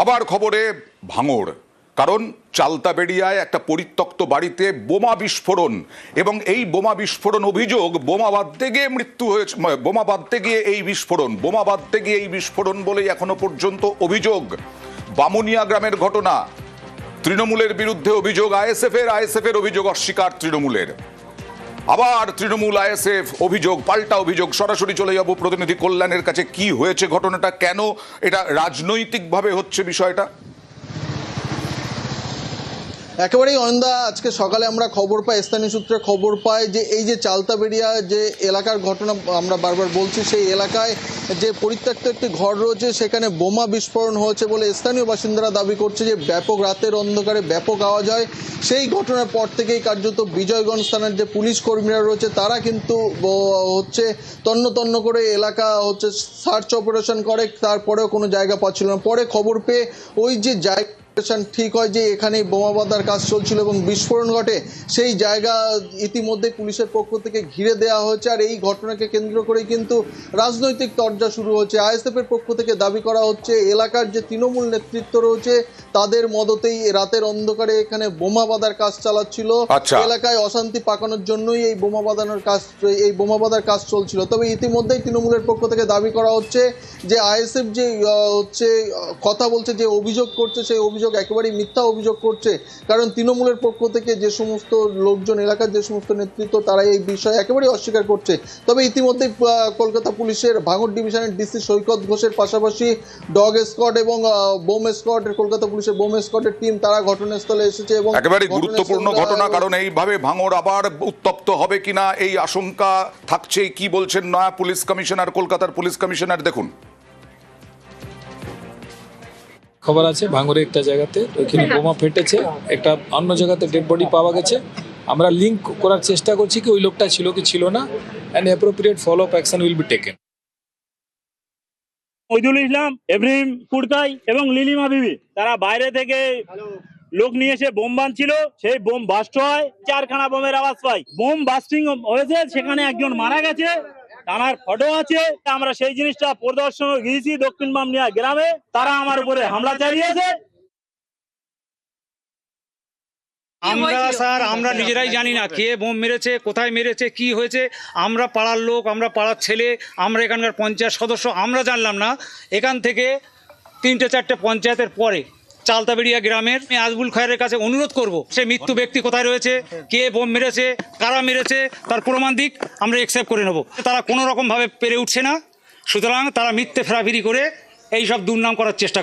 আবার খবরে ভাঙড়, কারণ চালতাবেড়িয়ায় একটা পরিত্যক্ত বাড়িতে বোমা বিস্ফোরণ এবং এই বোমা বিস্ফোরণ অভিযোগ বোমা বাঁধতে গিয়ে মৃত্যু হয়েছে, বোমা বাঁধতে গিয়ে এই বিস্ফোরণ বলেই এখনো পর্যন্ত অভিযোগ। বামুনিয়া গ্রামের ঘটনা, তৃণমূলের বিরুদ্ধে অভিযোগ আইএসএফ এর অভিযোগ অস্বীকার তৃণমূলের। আবার তৃণমূল আইএসএফ অভিযোগ, পাল্টা অভিযোগ। সরাসরি চলে যাব প্রতিনিধি কল্যাণের কাছে। কি হয়েছে ঘটনাটা, কেন এটা রাজনৈতিকভাবে হচ্ছে বিষয়টা? একেবারেই অয়নদা, আজকে সকালে আমরা খবর পাই, স্থানীয় সূত্রে খবর পাই যে এই যে চালতাবেড়িয়া যে এলাকার ঘটনা আমরা বারবার বলছি, সেই এলাকায় যে পরিত্যক্ত একটি ঘর রয়েছে সেখানে বোমা বিস্ফোরণ হয়েছে বলে স্থানীয় বাসিন্দারা দাবি করছে। যে ব্যাপক রাতের অন্ধকারে ব্যাপক আওয়াজ হয়, সেই ঘটনার পর থেকেই কার্যত বিজয়গঞ্জ থানার যে পুলিশ কর্মীরা রয়েছে তারা কিন্তু হচ্ছে তন্ন তন্ন করে এলাকা হচ্ছে সার্চ অপারেশন করে, তারপরেও কোনো জায়গা পাচ্ছিল না। পরে খবর পেয়ে ওই যে জায়গা ঠিক হয় যে এখানে বোমা বাঁধার কাজ চলছিল এবং বিস্ফোরণ ঘটে, সেই জায়গা ইতিমধ্যে পুলিশের পক্ষ থেকে ঘিরে দেওয়া হয়েছে। আর এই ঘটনাকে কেন্দ্র করেই কিন্তু রাজনৈতিক তরজা শুরু হচ্ছে। আইএসএফ এর পক্ষ থেকে দাবি করা হচ্ছে এলাকার যে তৃণমূল নেতৃত্ব রয়েছে তাদের মদতেই রাতের অন্ধকারে এখানে বোমা বাঁধার কাজ চালাচ্ছিল। এলাকায় অশান্তি পাকানোর জন্যই এই বোমা বাঁধার কাজ চলছিল। তবে ইতিমধ্যেই তৃণমূলের পক্ষ থেকে দাবি করা হচ্ছে যে আইএসএফ যে হচ্ছে কথা বলছে, যে অভিযোগ করছে, সেই অভিযোগ একেবারেই মিথ্যা অভিযোগ করছে। কারণ তৃণমূলের পক্ষ থেকে যে সমস্ত লোকজন, এলাকার যে সমস্ত নেতৃত্ব, তারা এই বিষয়ে একেবারেই অস্বীকার করছে। তবে ইতিমধ্যে কলকাতা পুলিশের ভাঙড় ডিভিশনের ডিসি সৈকত ঘোষের পাশাপাশি ডগ স্কোয়াড এবং বোম স্কোয়াডের, কলকাতা পুলিশের বোম স্কোয়াডের টিম তারা ঘটনাস্থলে এসেছে এবং একেবারে গুরুত্বপূর্ণ ঘটনা, কারণ এইভাবে ভাঙড় আবার উত্তপ্ত হবে কিনা এই আশঙ্কা থাকছে। কি বলছেন নয়া পুলিশ কমিশনার, কলকাতার পুলিশ কমিশনার, দেখুন। খবর আছে ভাঙড়ে একটা জায়গাতে ওইখানে বোমা ফেটেছে, একটা অন্য জায়গাতে ডেড বডি পাওয়া গেছে। আমরা লিঙ্ক করার চেষ্টা করছি কি ওই লোকটা ছিল কি ছিল না, and appropriate follow up action will be taken. Moidul Islam, এভরিম কুড়কাই এবং লিলিমা বিবি তারা বাইরে থেকে লোক নিয়ে এসে বোম বাঁধছিল, সেই বোম বাস্ট হয়, 4খানা বোমের আওয়াজ পাই। বোম বাস্টিং হয়েছে, সেখানে একজন মারা গেছে, থানার ফটো আছে। আমরা সেই জিনিসটা পরিদর্শনে গিয়েছি দক্ষিণ বামনিয়া গ্রামে, তারা আমার উপরে হামলা চালিয়েছে। আমরা নিজেরাই জানি না কে বোম মেরেছে, কোথায় মেরেছে, কি হয়েছে। আমরা পাড়ার লোক, আমরা পাড়ার ছেলে, আমরা এখানকার পঞ্চায়েত সদস্য, আমরা জানলাম না। এখান থেকে 3-4টে পঞ্চায়েতের পরে চালতাবেড়িয়া গ্রামের আজবুল খায়ের কাছে অনুরোধ করব, সে মৃত্যু ব্যক্তি কোথায় রয়েছে, কে বোম মেরেছে, কারা মেরেছে, তার প্রমাণ দিক, আমরা অ্যাকসেপ্ট করে নেব। তারা কোনো রকমভাবে পেরে উঠছে না, সুতরাং তারা মিথ্যে ফেরাফিরি করে এইসব দুর্নাম করার চেষ্টা করছে।